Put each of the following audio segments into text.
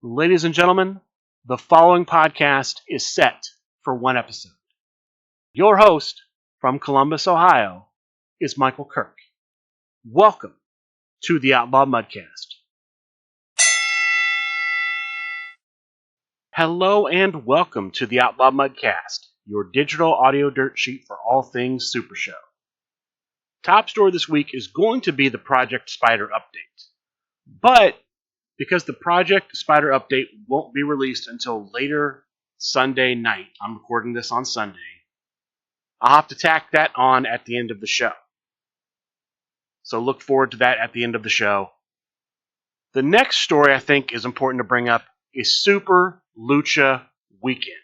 Ladies and gentlemen, the following podcast is set for one episode. Your host from Columbus, Ohio, is Michael Kirk. Welcome to the Outlaw Mudcast. Hello and welcome to the Outlaw Mudcast, your digital audio dirt sheet for all things Supershow. Top story this week is going to be the Project Spider update, but because the Project Spider update won't be released until later Sunday night, I'm recording this on Sunday, I'll have to tack that on at the end of the show. So look forward to that at the end of the show. The next story I think is important to bring up is Super Lucha Weekend.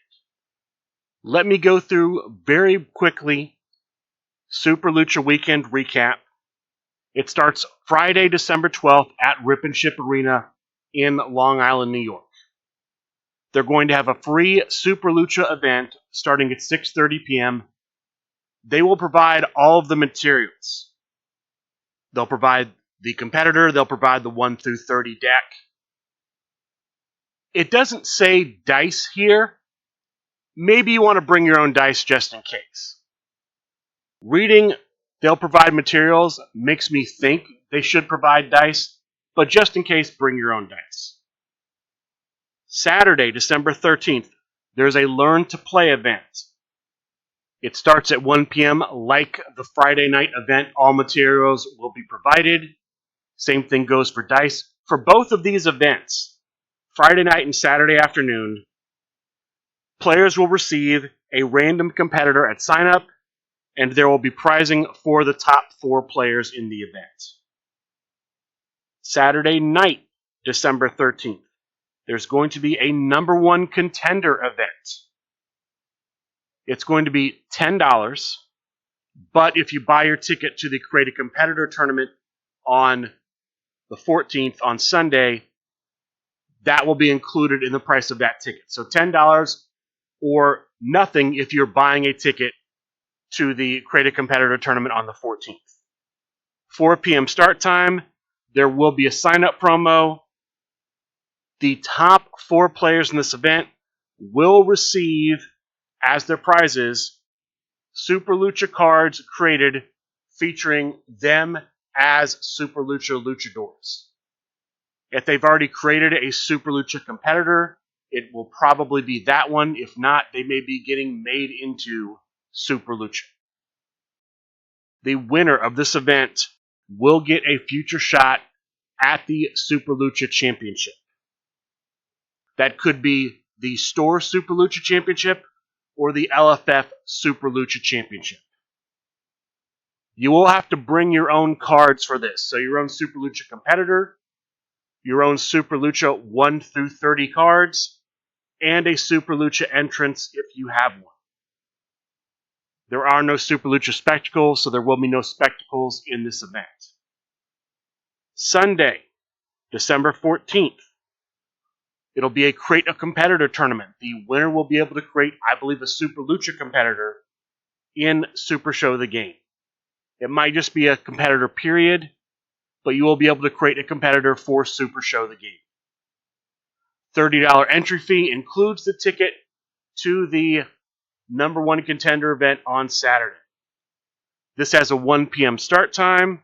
Let me go through very quickly Super Lucha Weekend recap. It starts Friday, December 12th at Rip and Ship Arena in Long Island, New York. They're going to have a free Super Lucha event starting at 6:30 p.m. They will provide all of the materials. They'll provide the competitor, they'll provide the 1 through 30 deck. It doesn't say dice here. Maybe you want to bring your own dice just in case. Reading they'll provide materials makes me think they should provide dice, but just in case, bring your own dice. Saturday, December 13th, there's a Learn to Play event. It starts at 1 p.m. like the Friday night event. All materials will be provided. Same thing goes for dice. For both of these events, Friday night and Saturday afternoon, players will receive a random competitor at sign-up, and there will be prizing for the top 4 players in the event. Saturday night, December 13th, there's going to be a number 1 contender event. It's going to be $10, but if you buy your ticket to the Create a Competitor tournament on the 14th, on Sunday, that will be included in the price of that ticket. So $10 or nothing if you're buying a ticket to the Create a Competitor tournament on the 14th. 4 p.m. start time. There will be a sign-up promo. The top 4 players in this event will receive, as their prizes, Super Lucha cards created featuring them as Super Lucha luchadors. If they've already created a Super Lucha competitor, it will probably be that one. If not, they may be getting made into Super Lucha. The winner of this event will get a future shot at the Super Lucha Championship. That could be the Store Super Lucha Championship or the LFF Super Lucha Championship. You will have to bring your own cards for this. So your own Super Lucha competitor, your own Super Lucha 1 through 30 cards, and a Super Lucha entrance if you have one. There are no Super Lucha spectacles, so there will be no spectacles in this event. Sunday, December 14th, it'll be a Create a Competitor tournament. The winner will be able to create, I believe, a Super Lucha competitor in Supershow the game. It might just be a competitor period, but you will be able to create a competitor for Supershow the game. $30 entry fee includes the ticket to the number 1 contender event on Saturday. This has a 1 p.m. start time.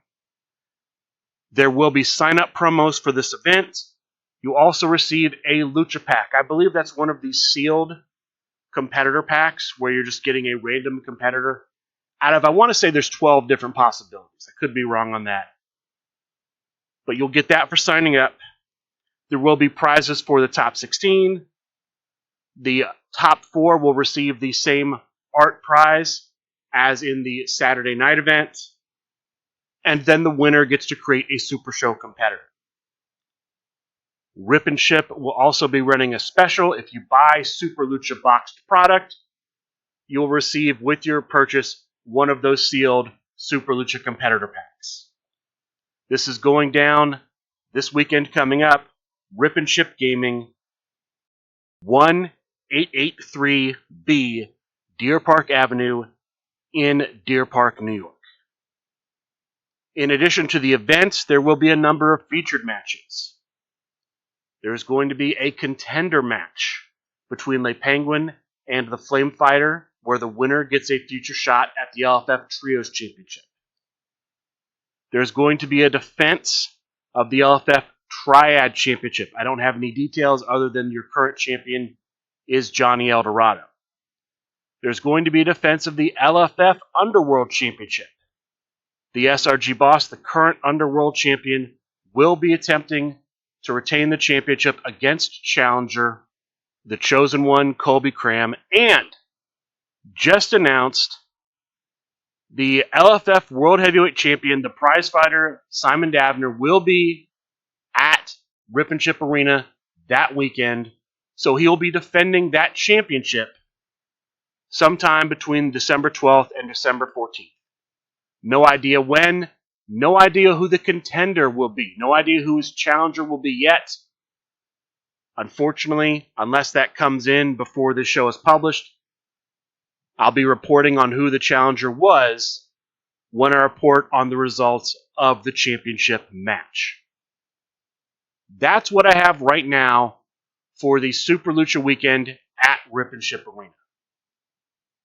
There will be sign-up promos for this event. You also receive a Lucha Pack. I believe that's one of these sealed competitor packs where you're just getting a random competitor out of, I want to say there's 12 different possibilities. I could be wrong on that. But you'll get that for signing up. There will be prizes for the top 16. The top 4 will receive the same art prize as in the Saturday night event. And then the winner gets to create a Super Show competitor. Rip and Ship will also be running a special. If you buy Super Lucha boxed product, you'll receive with your purchase one of those sealed Super Lucha competitor packs. This is going down this weekend coming up. Rip and Ship Gaming, 1883B Deer Park Avenue in Deer Park, New York. In addition to the events, there will be a number of featured matches. There's going to be a contender match between Le Penguin and the Flame Fighter, where the winner gets a future shot at the LFF Trios Championship. There's going to be a defense of the LFF Triad Championship. I don't have any details other than your current champion is Johnny Eldorado. There's going to be a defense of the LFF Underworld Championship. The SRG boss, the current Underworld champion, will be attempting to retain the championship against challenger, the Chosen One, Colby Cram, and just announced the LFF World Heavyweight Champion, the prize fighter, Simon Davner, will be at Rip and Chip Arena that weekend. So he'll be defending that championship sometime between December 12th and December 14th. No idea when, no idea who the contender will be, no idea who his challenger will be yet. Unfortunately, unless that comes in before this show is published, I'll be reporting on who the challenger was when I report on the results of the championship match. That's what I have right now for the Super Lucha Weekend at Rip and Chip Arena.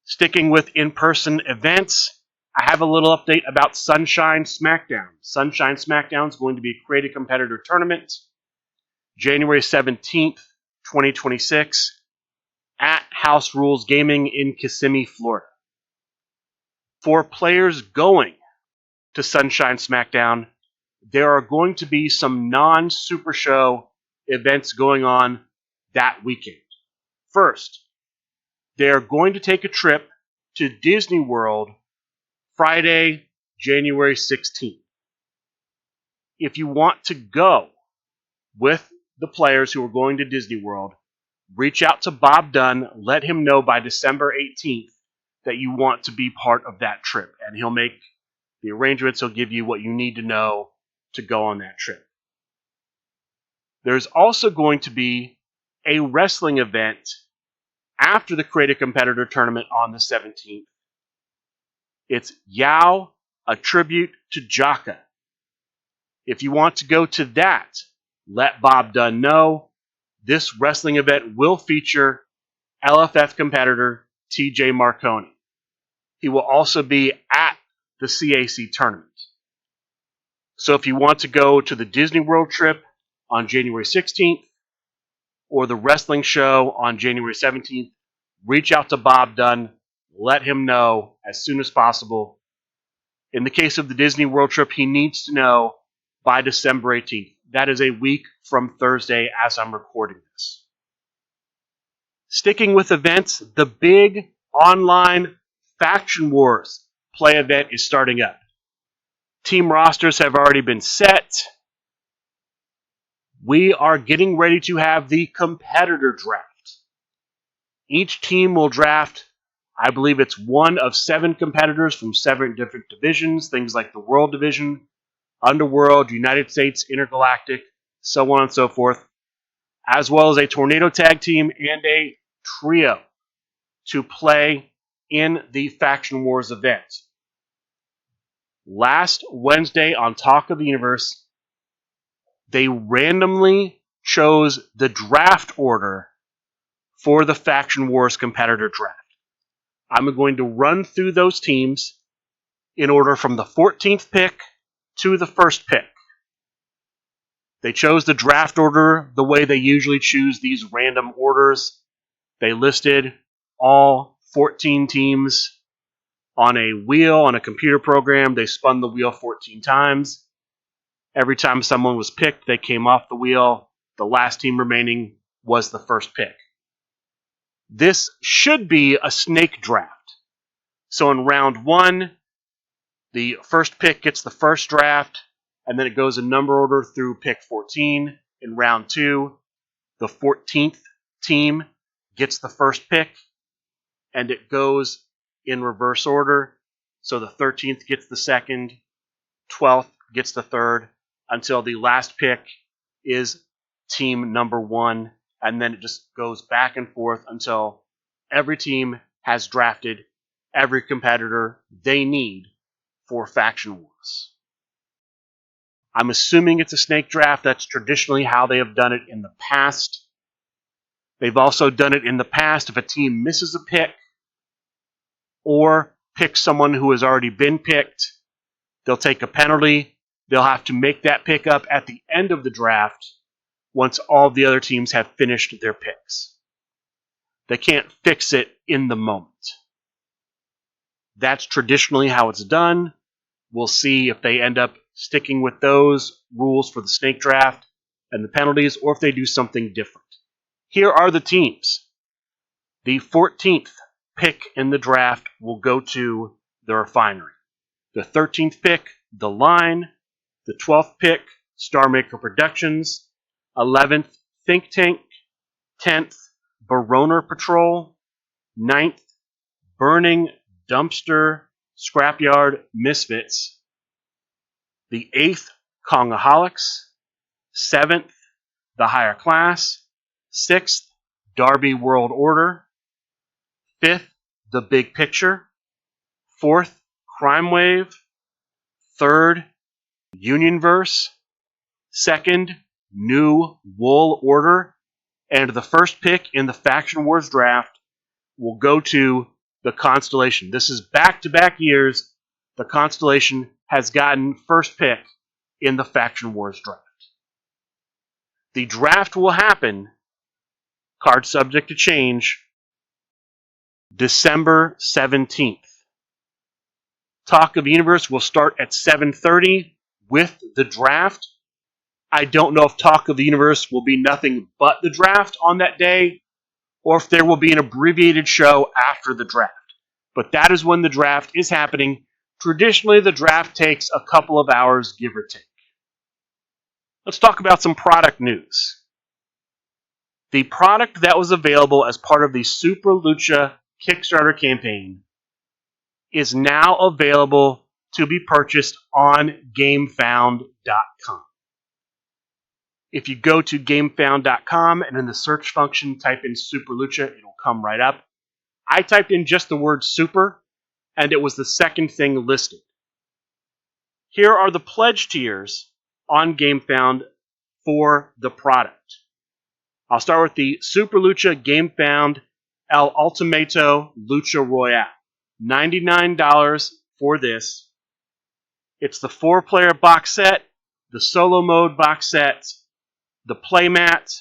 Sticking with in-person events, I have a little update about Sunshine SmackDown. Sunshine SmackDown is going to be a creative competitor tournament January 17th, 2026 at House Rules Gaming in Kissimmee, Florida. For players going to Sunshine SmackDown, there are going to be some non-Supershow events going on that weekend. First, they're going to take a trip to Disney World Friday, January 16th. If you want to go with the players who are going to Disney World, reach out to Bob Dunn, let him know by December 18th that you want to be part of that trip, and he'll make the arrangements. He'll give you what you need to know to go on that trip. There's also going to be a wrestling event after the Creative Competitor Tournament on the 17th. It's Yao, a tribute to Jaka. If you want to go to that, let Bob Dunn know. This wrestling event will feature LFF competitor TJ Marconi. He will also be at the CAC tournament. So if you want to go to the Disney World trip on January 16th or the wrestling show on January 17th, reach out to Bob Dunn. Let him know as soon as possible. In the case of the Disney World trip, he needs to know by December 18th. That is a week from Thursday as I'm recording this. Sticking with events, the big online Faction Wars play event is starting up. Team rosters have already been set. We are getting ready to have the competitor draft. Each team will draft, I believe it's one of 7 competitors from 7 different divisions, things like the World Division, Underworld, United States, Intergalactic, so on and so forth, as well as a Tornado Tag Team and a Trio to play in the Faction Wars event. Last Wednesday on Talk of the Universe, they randomly chose the draft order for the Faction Wars competitor draft. I'm going to run through those teams in order from the 14th pick to the first pick. They chose the draft order the way they usually choose these random orders. They listed all 14 teams on a wheel, on a computer program. They spun the wheel 14 times. Every time someone was picked, they came off the wheel. The last team remaining was the first pick. This should be a snake draft. So in round 1, the first pick gets the first draft, and then it goes in number order through pick 14. In round 2, the 14th team gets the first pick, and it goes in reverse order. So the 13th gets the second, 12th gets the third, until the last pick is team number 1, and then it just goes back and forth until every team has drafted every competitor they need for Faction Wars. I'm assuming it's a snake draft. That's traditionally how they have done it in the past. They've also done it in the past if a team misses a pick or picks someone who has already been picked, they'll take a penalty. They'll have to make that pick up at the end of the draft once all the other teams have finished their picks. They can't fix it in the moment. That's traditionally how it's done. We'll see if they end up sticking with those rules for the snake draft and the penalties, or if they do something different. Here are the teams. The 14th pick in the draft will go to the Refinery. The 13th pick, The Line. The 12th pick, Star Maker Productions. 11th, Think Tank. 10th, Baroner Patrol. 9th, Burning Dumpster Scrapyard Misfits. The 8th, Kongaholics. 7th, The Higher Class. 6th, Darby World Order. 5th, The Big Picture. 4th, Crime Wave. 3rd, Unionverse. 2nd, New Wool Order. And the first pick in the Faction Wars draft will go to the Constellation. This is back-to-back years the Constellation has gotten first pick in the Faction Wars draft. The draft will happen, card subject to change, December 17th. Talk of the Universe will start at 7:30 with the draft. I don't know if Talk of the Universe will be nothing but the draft on that day, or if there will be an abbreviated show after the draft. But that is when the draft is happening. Traditionally, the draft takes a couple of hours, give or take. Let's talk about some product news. The product that was available as part of the Super Lucha Kickstarter campaign is now available to be purchased on GameFound.com. If you go to GameFound.com and in the search function type in Super Lucha, it'll come right up. I typed in just the word Super, and it was the second thing listed. Here are the pledge tiers on GameFound for the product. I'll start with the Super Lucha GameFound El Ultimato Lucha Royale. $99 for this. It's the 4-player box set, the solo mode box set, the playmat,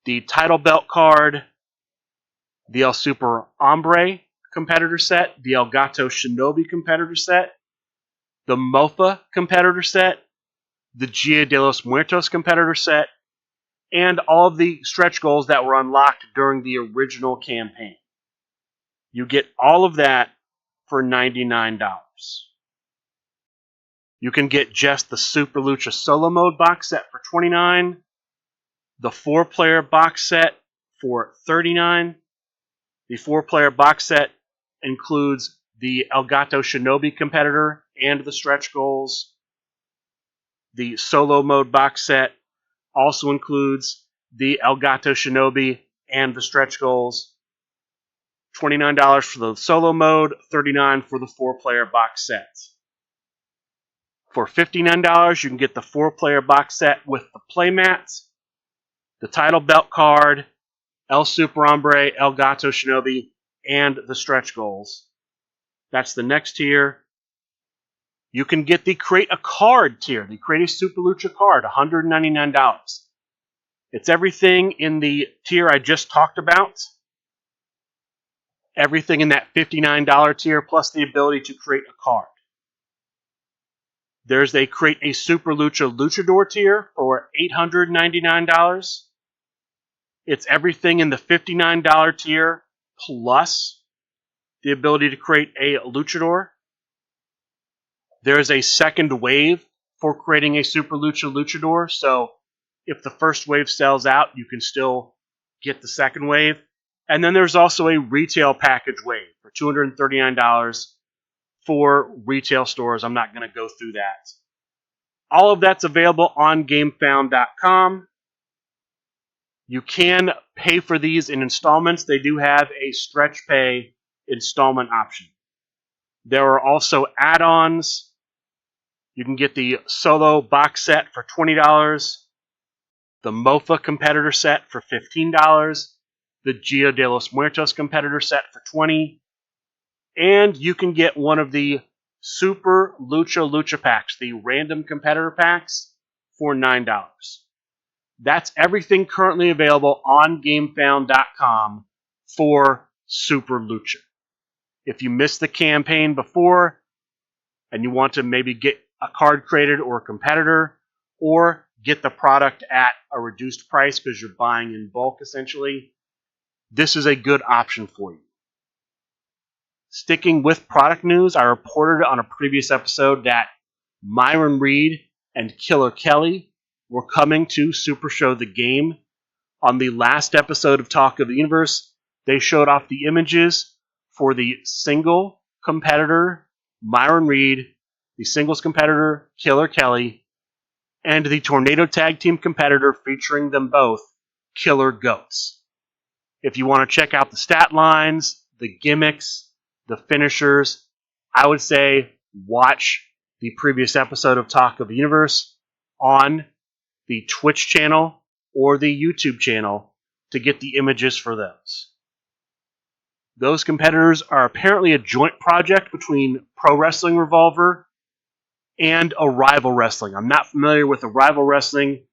the title belt card, the El Super Hombre competitor set, the El Gato Shinobi competitor set, the Mofa competitor set, the Gia de los Muertos competitor set, and all of the stretch goals that were unlocked during the original campaign. You get all of that for $99. You can get just the Super Lucha Solo Mode box set for $29, the 4-player box set for $39. The 4-player box set includes the El Gato Shinobi competitor and the stretch goals. The Solo Mode box set also includes the El Gato Shinobi and the stretch goals. $29 for the solo mode, $39 for the 4-player box set. For $59, you can get the 4-player box set with the playmats, the title belt card, El Super Hombre, El Gato Shinobi, and the stretch goals. That's the next tier. You can get the Create a Card tier, the Create a Super Lucha card, $199. It's everything in the tier I just talked about. Everything in that $59 tier, plus the ability to create a card. There's a Create a Super Lucha Luchador tier for $899. It's everything in the $59 tier, plus the ability to create a Luchador. There's a second wave for creating a Super Lucha Luchador, so if the first wave sells out, you can still get the second wave. And then there's also a retail package wave for $239 for retail stores. I'm not going to go through that. All of that's available on GameFound.com. You can pay for these in installments. They do have a stretch pay installment option. There are also add-ons You can get the solo box set for $20, the MOFA competitor set for $15, the Gio de los Muertos competitor set for $20, and you can get one of the Super Lucha packs, the random competitor packs, for $9. That's everything currently available on GameFound.com for Super Lucha. If you missed the campaign before and you want to maybe get a card created or a competitor, or get the product at a reduced price because you're buying in bulk essentially, this is a good option for you. Sticking with product news, I reported on a previous episode that Myron Reed and Killer Kelly were coming to Supershow the game. On the last episode of Talk of the Universe, they showed off the images for the single competitor Myron Reed, the singles competitor Killer Kelly, and the Tornado Tag Team competitor featuring them both, Killer Goats. If you want to check out the stat lines, the gimmicks, the finishers, I would say watch the previous episode of Talk of the Universe on the Twitch channel or the YouTube channel to get the images for those. Those competitors are apparently a joint project between Pro Wrestling Revolver and Arrival Wrestling. I'm not familiar with Arrival Wrestling.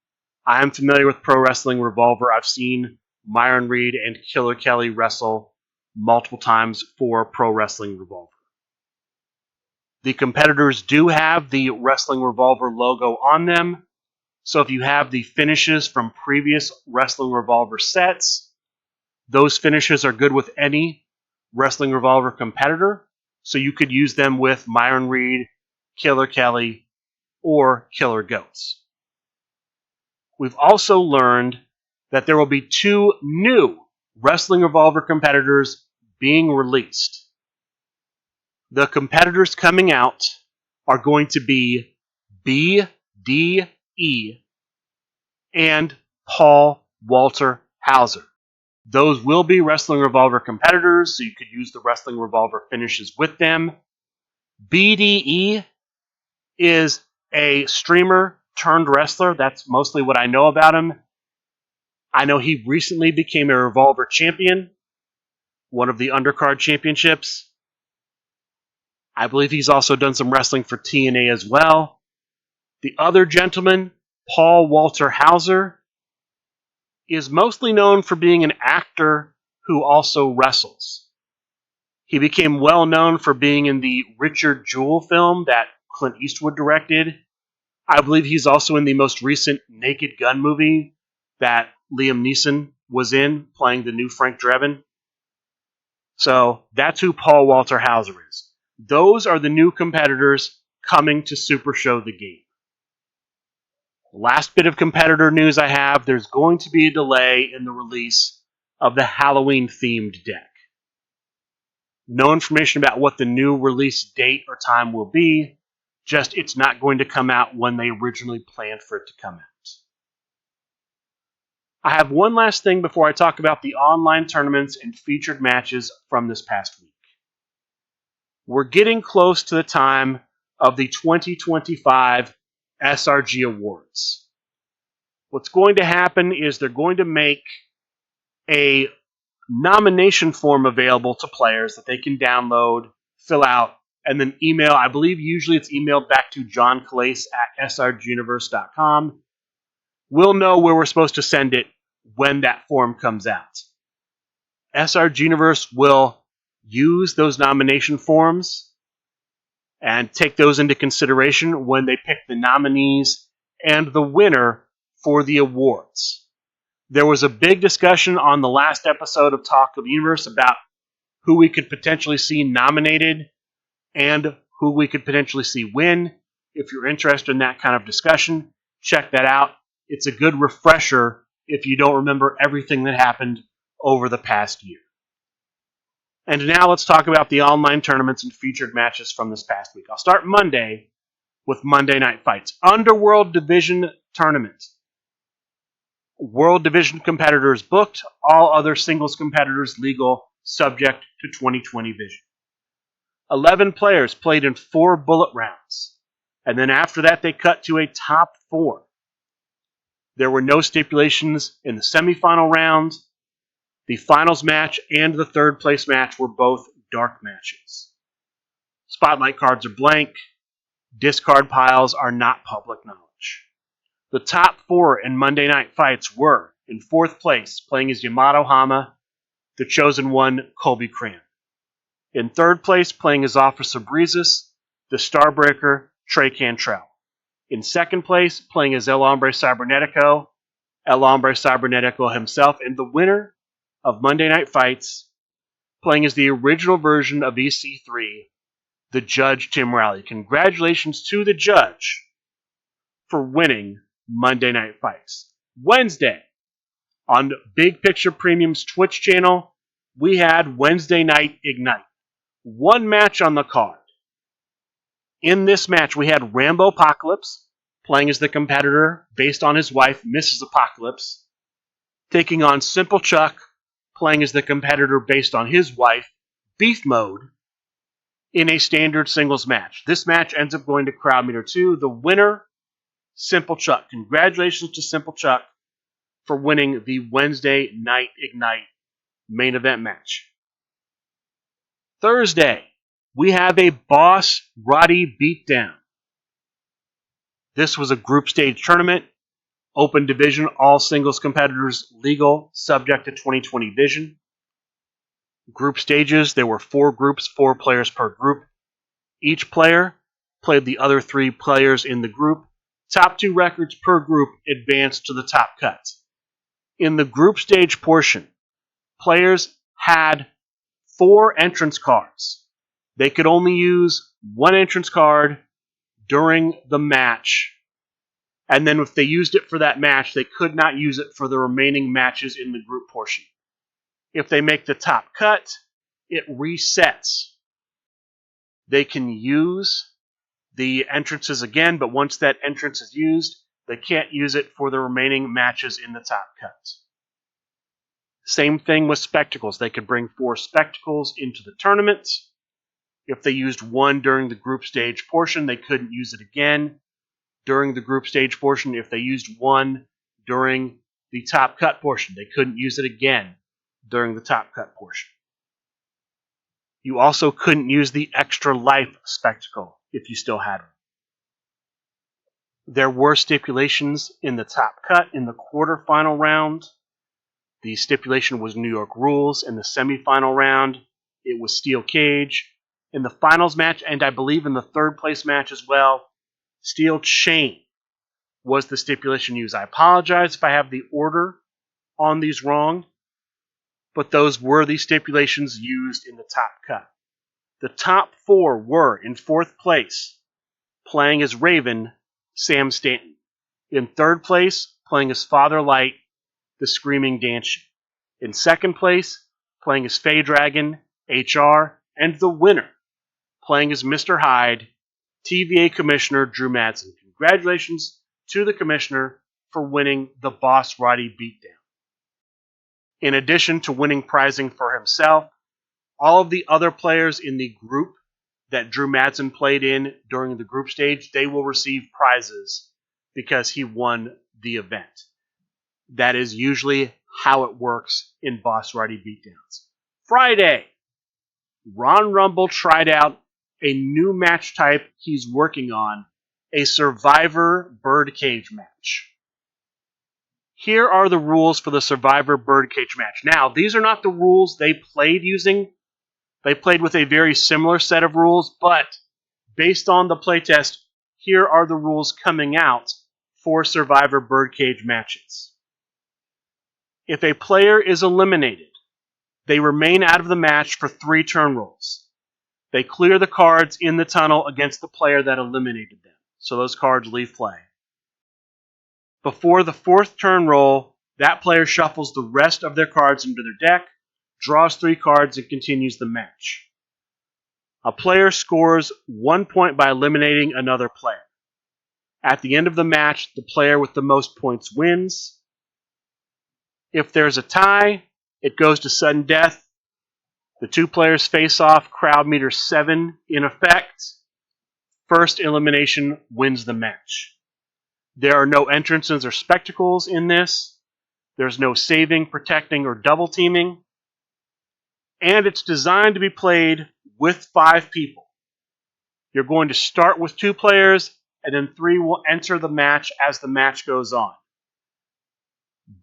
I am familiar with Pro Wrestling Revolver. I've seen Myron Reed and Killer Kelly wrestle multiple times for Pro Wrestling Revolver. The competitors do have the Wrestling Revolver logo on them, so if you have the finishes from previous Wrestling Revolver sets, those finishes are good with any Wrestling Revolver competitor, so you could use them with Myron Reed, Killer Kelly, or Killer Goats. We've also learned that there will be 2 new Wrestling Revolver competitors being released. The competitors coming out are going to be BDE and Paul Walter Hauser. Those will be Wrestling Revolver competitors, so you could use the Wrestling Revolver finishes with them. BDE is a streamer turned wrestler. That's mostly what I know about him. I know he recently became a Revolver champion, one of the undercard championships. I believe he's also done some wrestling for TNA as well. The other gentleman, Paul Walter Hauser, is mostly known for being an actor who also wrestles. He became well known for being in the Richard Jewell film that Clint Eastwood directed. I believe he's also in the most recent Naked Gun movie that Liam Neeson was in, playing the new Frank Drebin. So that's who Paul Walter Hauser is. Those are the new competitors coming to Supershow the game. Last bit of competitor news I have, there's going to be a delay in the release of the Halloween-themed deck. No information about what the new release date or time will be, just it's not going to come out when they originally planned for it to come out. I have one last thing before I talk about the online tournaments and featured matches from this past week. We're getting close to the time of the 2025 SRG Awards. What's going to happen is they're going to make a nomination form available to players that they can download, fill out, and then email. I believe usually it's emailed back to John Calais at srguniverse.com. We'll know where we're supposed to send it when that form comes out. SRG Universe will use those nomination forms and take those into consideration when they pick the nominees and the winner for the awards. There was a big discussion on the last episode of Talk of the Universe about who we could potentially see nominated and who we could potentially see win. If you're interested in that kind of discussion, check that out. It's a good refresher if you don't remember everything that happened over the past year. And now let's talk about the online tournaments and featured matches from this past week. I'll start Monday with Monday Night Fights. Underworld Division Tournament. World Division competitors booked. All other singles competitors legal, subject to 2020 vision. 11 players played in 4 bullet rounds. And then after that, they cut to a top 4. There were no stipulations in the semifinal round. The finals match and the third place match were both dark matches. Spotlight cards are blank. Discard piles are not public knowledge. The top 4 in Monday Night Fights were, in 4th place, playing as Yamato Hama, the Chosen One, Colby Cran. In 3rd place, playing as Officer Breezes, the Starbreaker, Trey Cantrell. In 2nd place, playing as El Hombre Cybernetico himself. And the winner of Monday Night Fights, playing as the original version of EC3, the Judge Tim Riley. Congratulations to the Judge for winning Monday Night Fights. Wednesday, on Big Picture Premium's Twitch channel, we had Wednesday Night Ignite. One match on the card. In this match, we had Rambo Apocalypse, playing as the competitor based on his wife, Mrs. Apocalypse, taking on Simple Chuck, playing as the competitor based on his wife, Beef Mode, in a standard singles match. This match ends up going to Crowd Meter 2. The winner, Simple Chuck. Congratulations to Simple Chuck for winning the Wednesday Night Ignite main event match. Thursday, we have a Boss Roddy beatdown. This was a group stage tournament, open division, all singles competitors legal, subject to 2020 vision. Group stages, there were 4 groups, 4 players per group. Each player played the other 3 players in the group. Top 2 records per group advanced to the top cut. In the group stage portion, players had 4 entrance cards. They could only use 1 entrance card during the match. And then if they used it for that match, they could not use it for the remaining matches in the group portion. If they make the top cut, it resets. They can use the entrances again, but once that entrance is used, they can't use it for the remaining matches in the top cut. Same thing with spectacles. They could bring 4 spectacles into the tournament. If they used 1 during the group stage portion, they couldn't use it again during the group stage portion. If they used 1 during the top cut portion, they couldn't use it again during the top cut portion. You also couldn't use the extra life spectacle if you still had one. There were stipulations in the top cut in the quarterfinal round. The stipulation was New York rules. In the semifinal round, it was steel cage. In the finals match, and I believe in the third place match as well, steel chain was the stipulation used. I apologize if I have the order on these wrong, but those were the stipulations used in the top cut. The top 4 were, in 4th place, playing as Raven, Sam Stanton. In 3rd place, playing as Father Light, the Screaming Dancy. In 2nd place, playing as Faye Dragon, HR, and the winner, playing as Mr. Hyde, TVA Commissioner Drew Madsen. Congratulations to the Commissioner for winning the Boss Roddy beatdown. In addition to winning prizing for himself, all of the other players in the group that Drew Madsen played in during the group stage, they will receive prizes because he won the event. That is usually how it works in Boss Roddy beatdowns. Friday, Ron Rumble tried out a new match type he's working on, a Survivor Birdcage match. Here are the rules for the Survivor Birdcage match. Now, these are not the rules they played using. They played with a very similar set of rules, but based on the playtest, here are the rules coming out for Survivor Birdcage matches. If a player is eliminated, they remain out of the match for 3 turn rolls. They clear the cards in the tunnel against the player that eliminated them, so those cards leave play. Before the 4th turn roll, that player shuffles the rest of their cards into their deck, draws 3 cards, and continues the match. A player scores 1 point by eliminating another player. At the end of the match, the player with the most points wins. If there's a tie, it goes to sudden death. The 2 players face off, crowd meter 7 in effect. first elimination wins the match. There are no entrances or spectacles in this. There's no saving, protecting, or double teaming. And it's designed to be played with 5 people. You're going to start with 2 players, and then 3 will enter the match as the match goes on.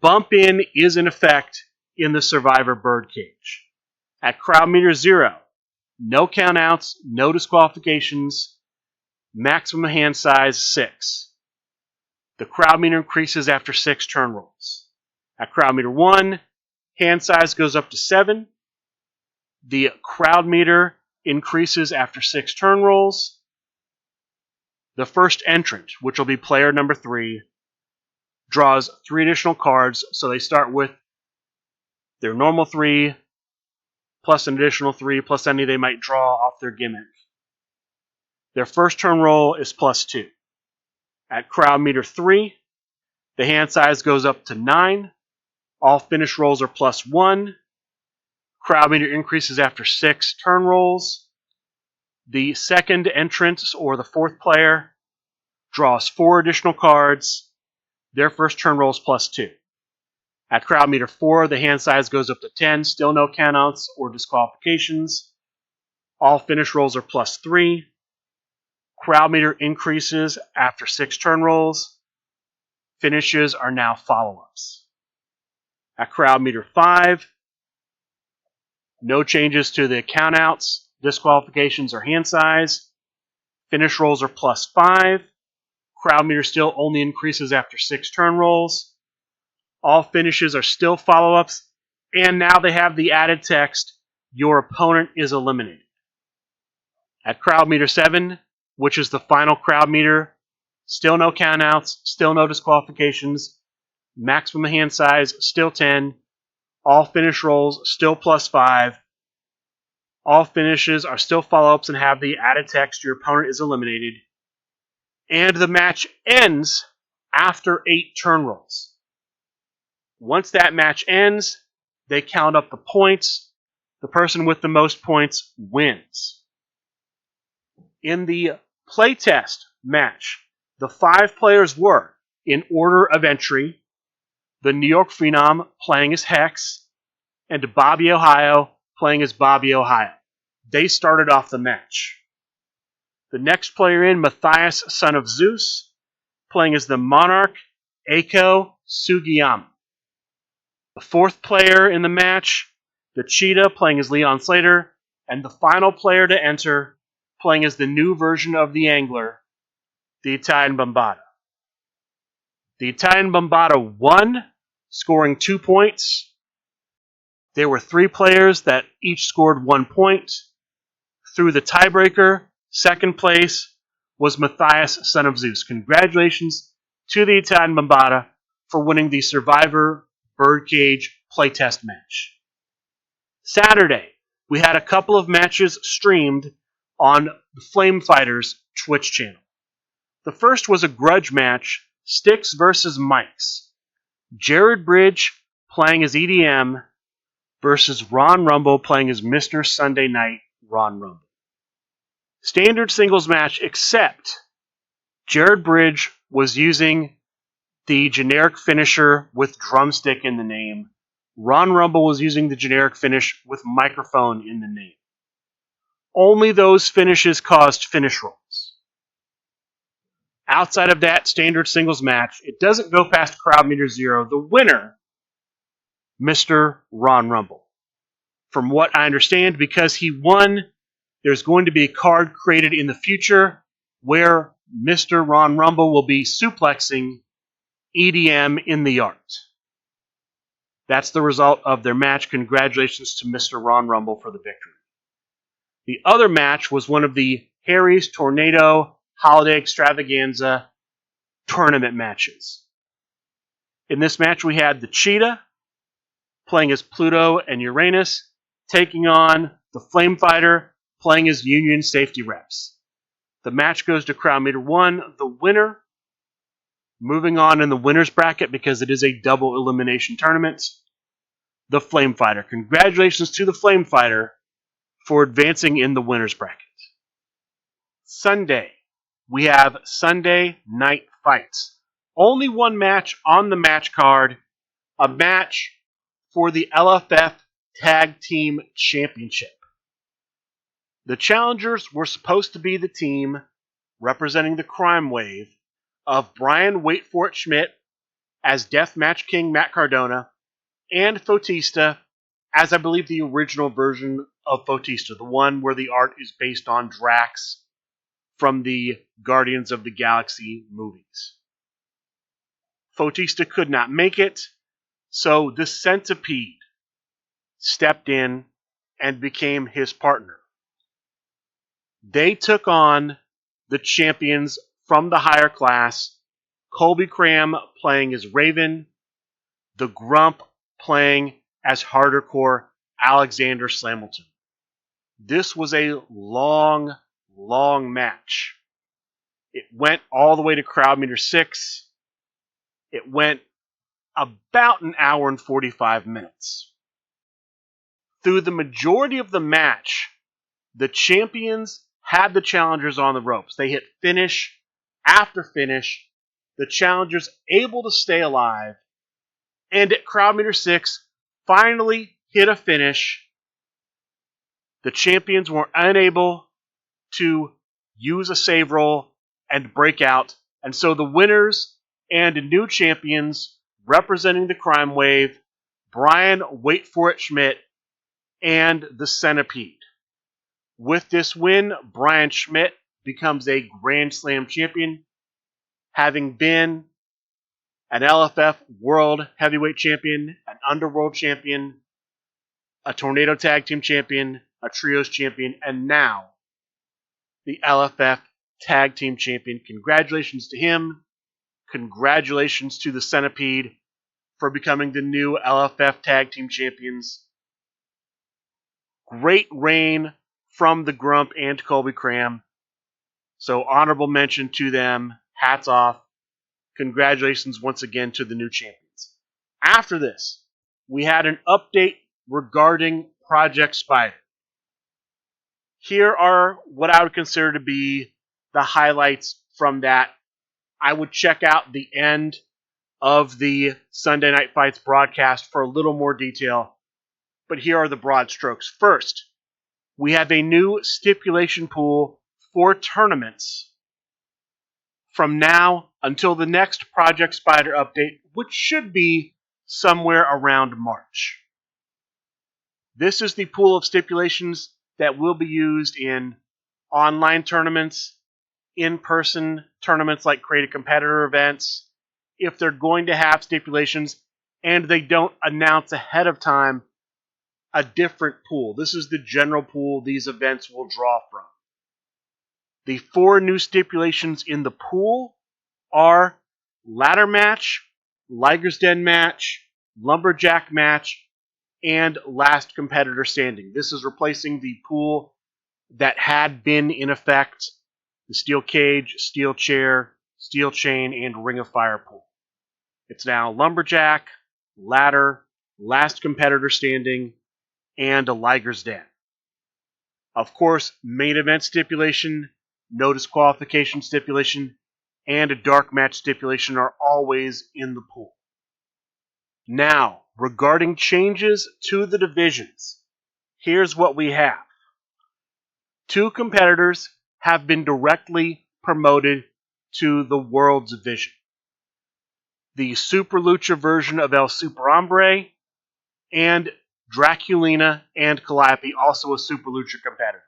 Bump in is in effect in the Survivor Birdcage. At crowd meter 0, no countouts, no disqualifications, maximum hand size 6. The crowd meter increases after 6 turn rolls. At crowd meter 1, hand size goes up to 7. The crowd meter increases after 6 turn rolls. The first entrant, which will be player number 3, draws 3 additional cards, so they start with their normal 3, plus an additional 3, plus any they might draw off their gimmick. Their first turn roll is plus 2. At crowd meter 3, the hand size goes up to 9. All finish rolls are plus 1. Crowd meter increases after 6 turn rolls. The second entrant, or the 4th player, draws 4 additional cards. Their first turn roll is plus 2. At crowd meter 4, the hand size goes up to 10. Still no countouts or disqualifications. All finish rolls are plus 3. Crowd meter increases after 6 turn rolls. Finishes are now follow-ups. At crowd meter 5, no changes to the countouts, disqualifications, or hand size. Finish rolls are plus 5. Crowd meter still only increases after 6 turn rolls. All finishes are still follow-ups. And now they have the added text, your opponent is eliminated. At crowd meter 7, which is the final crowd meter, still no countouts, still no disqualifications, maximum hand size still 10, all finish rolls still plus 5, all finishes are still follow-ups and have the added text, your opponent is eliminated, and the match ends after 8 turn rolls. Once that match ends, they count up the points. The person with the most points wins. In the playtest match, the 5 players were, in order of entry, the New York Phenom playing as Hex, and Bobby Ohio playing as Bobby Ohio. They started off the match. The next player in, Matthias, son of Zeus, playing as the Monarch, Eiko Sugiyama. The 4th player in the match, the Cheetah, playing as Leon Slater, and the final player to enter, playing as the new version of the Angler, the Italian Bombata. The Italian Bombata won, scoring 2 points. There were 3 players that each scored 1 point. Through the tiebreaker, second place was Matthias, son of Zeus. Congratulations to the Italian Bombata for winning the Survivor Birdcage playtest match. Saturday, we had a couple of matches streamed on the Flame Fighters Twitch channel. The first was a grudge match, Sticks versus Mikes. Jared Bridge playing as EDM versus Ron Rumble playing as Mr. Sunday Night Ron Rumble. Standard singles match, except Jared Bridge was using the generic finisher with drumstick in the name. Ron Rumble was using the generic finish with microphone in the name. Only those finishes caused finish rolls. Outside of that standard singles match, it doesn't go past crowd meter 0. The winner, Mr. Ron Rumble. From what I understand, because he won, there's going to be a card created in the future where Mr. Ron Rumble will be suplexing EDM in the art. That's the result of their match. Congratulations to Mr. Ron Rumble for the victory. The other match was one of the Harry's Tornado Holiday Extravaganza tournament matches. In this match, we had the Cheetah playing as Pluto and Uranus, taking on the Flame Fighter playing as Union Safety Reps. The match goes to crowd meter 1. The winner, moving on in the winner's bracket because it is a double elimination tournament, the Flame Fighter. Congratulations to the Flame Fighter for advancing in the winner's bracket. Sunday, we have Sunday night fights. Only one match on the match card, a match for the LFF Tag Team Championship. The challengers were supposed to be the team representing the Crime Wave of Brian Wait For It Schmidt as Deathmatch King Matt Cardona and Fotista as I believe the original version of Fotista, the one where the art is based on Drax from the Guardians of the Galaxy movies. Fotista could not make it, so the Centipede stepped in and became his partner. They took on the champions from the higher class, Colby Cram playing as Raven, the Grump playing as hardcore Alexander Slamilton. This was a long match. It went all the way to crowd meter 6. It went about an hour and 45 minutes. Through the majority of the match, the champions had the challengers on the ropes. They hit finish after finish. The challengers able to stay alive. And at crowd meter 6, finally hit a finish. The champions were unable to use a save roll and break out. And so the winners and new champions representing the Crime Wave, Brian Wait For It Schmidt and the Centipede. With this win, Brian Schmidt becomes a Grand Slam champion, having been an LFF World Heavyweight Champion, an Underworld Champion, a Tornado Tag Team Champion, a Trios Champion, and now the LFF Tag Team Champion. Congratulations to him. Congratulations to the Centipede for becoming the new LFF Tag Team Champions. Great reign from the Grump and Colby Cram. So honorable mention to them. Hats off. Congratulations once again to the new champions. After this, we had an update regarding Project Spider. Here are what I would consider to be the highlights from that. I would check out the end of the Sunday Night Fights broadcast for a little more detail, but here are the broad strokes. First, we have a new stipulation pool for tournaments from now until the next Project Spider update, which should be somewhere around March. This is the pool of stipulations that will be used in online tournaments, in-person tournaments like Create a Competitor events, if they're going to have stipulations and they don't announce ahead of time a different pool. This is the general pool these events will draw from. The 4 new stipulations in the pool are ladder match, Liger's Den match, lumberjack match, and last competitor standing. This is replacing the pool that had been in effect, the steel cage, steel chair, steel chain, and ring of fire pool. It's now lumberjack, ladder, last competitor standing, and a Liger's Den. Of course, main event stipulation, no disqualification stipulation, and a dark match stipulation are always in the pool. Now, regarding changes to the divisions, here's what we have. 2 competitors have been directly promoted to the World Division. The Super Lucha version of El Super Hombre and Draculina and Calliope, also a Super Lucha competitor.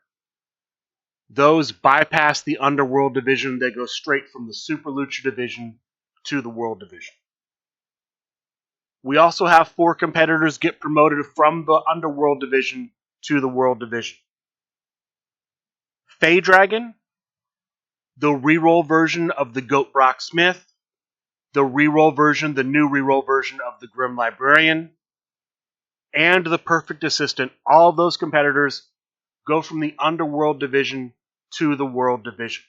Those bypass the Underworld Division. They go straight from the Super Lucha Division to the World Division. We also have 4 competitors get promoted from the Underworld Division to the World Division. Faye Dragon, the reroll version of the Goat Brock Smith, the new reroll version of the Grim Librarian, and the Perfect Assistant. All of those competitors go from the Underworld Division to the World Division.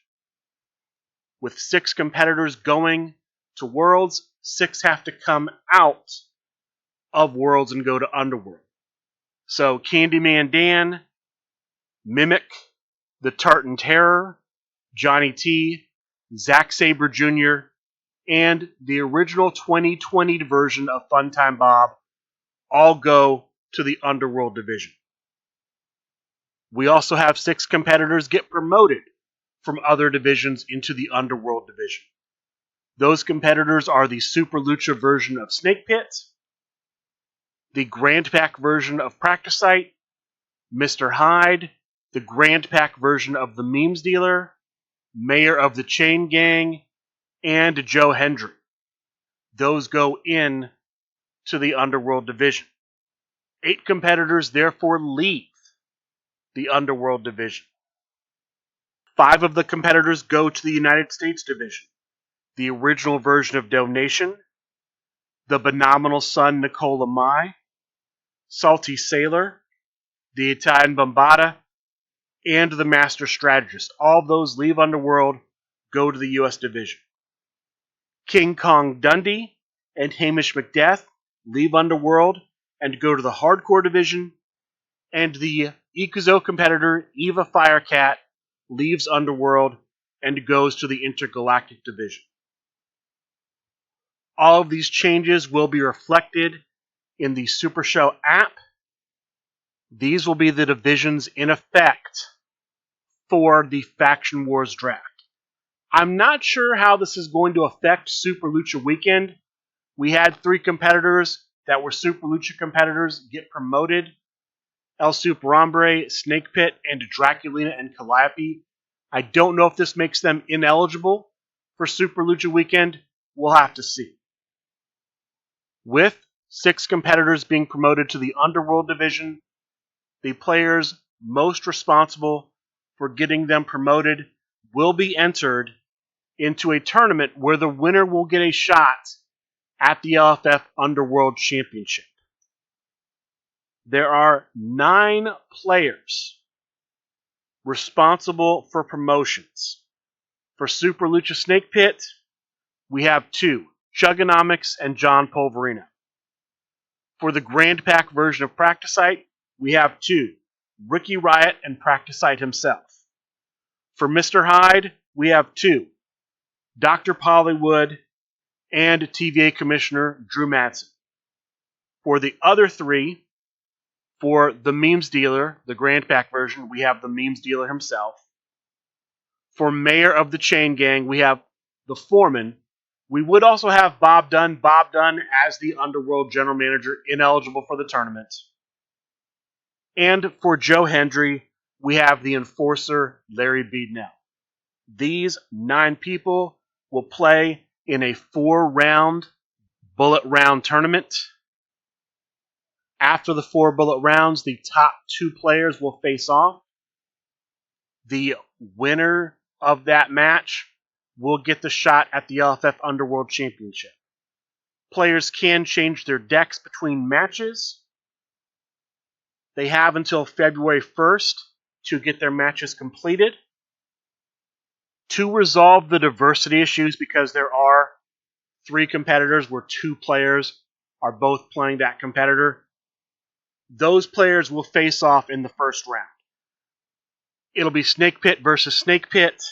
With 6 competitors going to Worlds, 6 have to come out of Worlds and go to Underworld. So Candyman Dan, Mimic, the Tartan Terror, Johnny T, Zack Sabre Jr., and the original 2020 version of Funtime Bob all go to the Underworld division. We also have 6 competitors get promoted from other divisions into the Underworld division. Those competitors are the Super Lucha version of Snake Pit, the Grand Pack version of Practice Site, Mr. Hyde, the Grand Pack version of the Memes Dealer, Mayor of the Chain Gang, and Joe Hendry. Those go in to the Underworld division. 8 competitors therefore leave the Underworld division. 5 of the competitors go to the United States division. The original version of Donation, the Phenomenal Son Nicola Mai, Salty Sailor, the Italian Bombata, and the Master Strategist. All of those leave Underworld, go to the US division. King Kong Dundee and Hamish Macbeth leave Underworld and go to the Hardcore division, and the Ikuzo competitor Eva Firecat leaves Underworld and goes to the Intergalactic division. All of these changes will be reflected in the Supershow app. These will be the divisions in effect for the Faction Wars draft. I'm not sure how this is going to affect Super Lucha Weekend. We had 3 competitors that were Super Lucha competitors get promoted. El Superhombre, Snake Pit, and Draculina and Calliope. I don't know if this makes them ineligible for Super Lucha Weekend. We'll have to see. With 6 competitors being promoted to the Underworld division, the players most responsible for getting them promoted will be entered into a tournament where the winner will get a shot at the LFF Underworld Championship. There are 9 players responsible for promotions. For Super Lucha Snake Pit, we have 2, Chugonomics and John Polverino. For the Grand Pack version of Practice Site, we have 2, Ricky Riot and Practice Site himself. For Mr. Hyde, we have 2, Dr. Pollywood and TVA Commissioner Drew Madsen. For the other 3, for the Memes Dealer, the Grand Pack version, we have the Memes Dealer himself. For Mayor of the Chain Gang, we have the Foreman. We would also have Bob Dunn as the Underworld General Manager, ineligible for the tournament. And for Joe Hendry, we have the Enforcer, Larry Beadnell. These 9 people will play in a 4-round bullet round tournament. After the 4 bullet rounds, the top 2 players will face off. The winner of that match will get the shot at the LFF Underworld Championship. Players can change their decks between matches. They have until February 1st to get their matches completed. To resolve the diversity issues, because there are 3 competitors where 2 players are both playing that competitor, those players will face off in the first round. It'll be Snake Pit versus Snake Pit,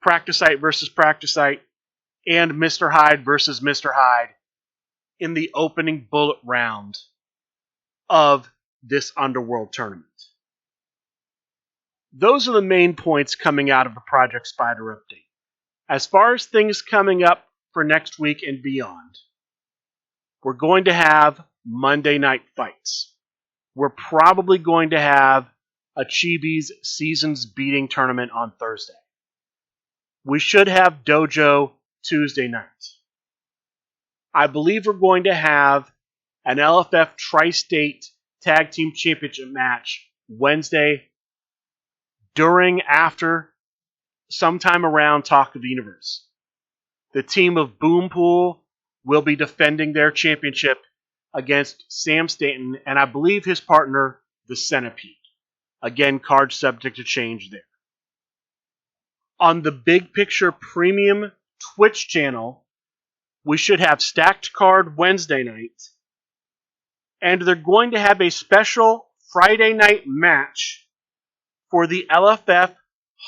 Practice Site versus Practice Site, and Mr. Hyde versus Mr. Hyde in the opening bullet round of this Underworld tournament. Those are the main points coming out of the Project Spider update. As far as things coming up for next week and beyond, we're going to have Monday night fights. We're probably going to have a Chibi's Seasons Beating tournament on Thursday. We should have Dojo Tuesday night. I believe we're going to have an LFF Tri-State Tag Team Championship match Wednesday after sometime around Talk of the Universe. The team of Boompool will be defending their championship against Sam Stanton and I believe his partner, the Centipede. Again, card subject to change there. On the Big Picture Premium Twitch channel, we should have Stacked Card Wednesday night, and they're going to have a special Friday night match for the LFF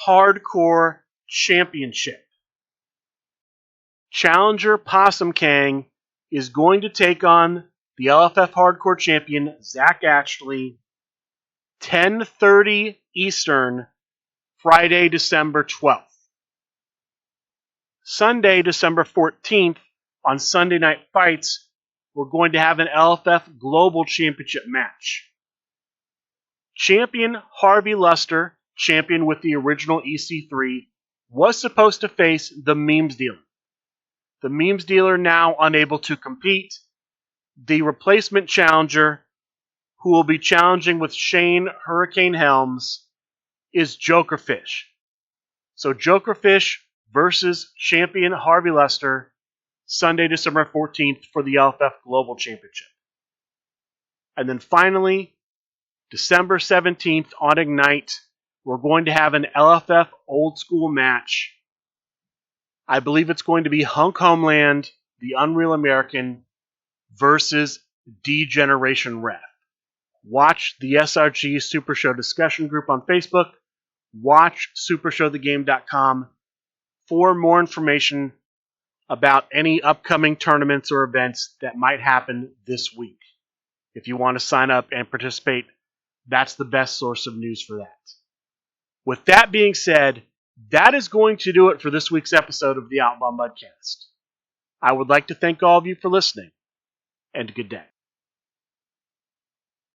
Hardcore Championship. Challenger Possum Kang is going to take on the LFF Hardcore Champion, Zach Ashley, 10:30 Eastern, Friday, December 12th. Sunday, December 14th, on Sunday Night Fights, we're going to have an LFF Global Championship match. Champion Harvey Luster, champion with the original EC3, was supposed to face the Memes Dealer. The Memes Dealer now unable to compete. The replacement challenger, who will be challenging with Shane Hurricane Helms, is Jokerfish. So Jokerfish versus champion Harvey Luster, Sunday, December 14th for the LFF Global Championship. And then finally, December 17th on Ignite, we're going to have an LFF Old School match. I believe it's going to be Hunk Homeland, the Unreal American, versus D-Generation Ref. Watch the SRG Super Show discussion group on Facebook. Watch supershowthegame.com for more information about any upcoming tournaments or events that might happen this week. If you want to sign up and participate, that's the best source of news for that. With that being said, that is going to do it for this week's episode of the Outlaw Mudcast. I would like to thank all of you for listening, and good day.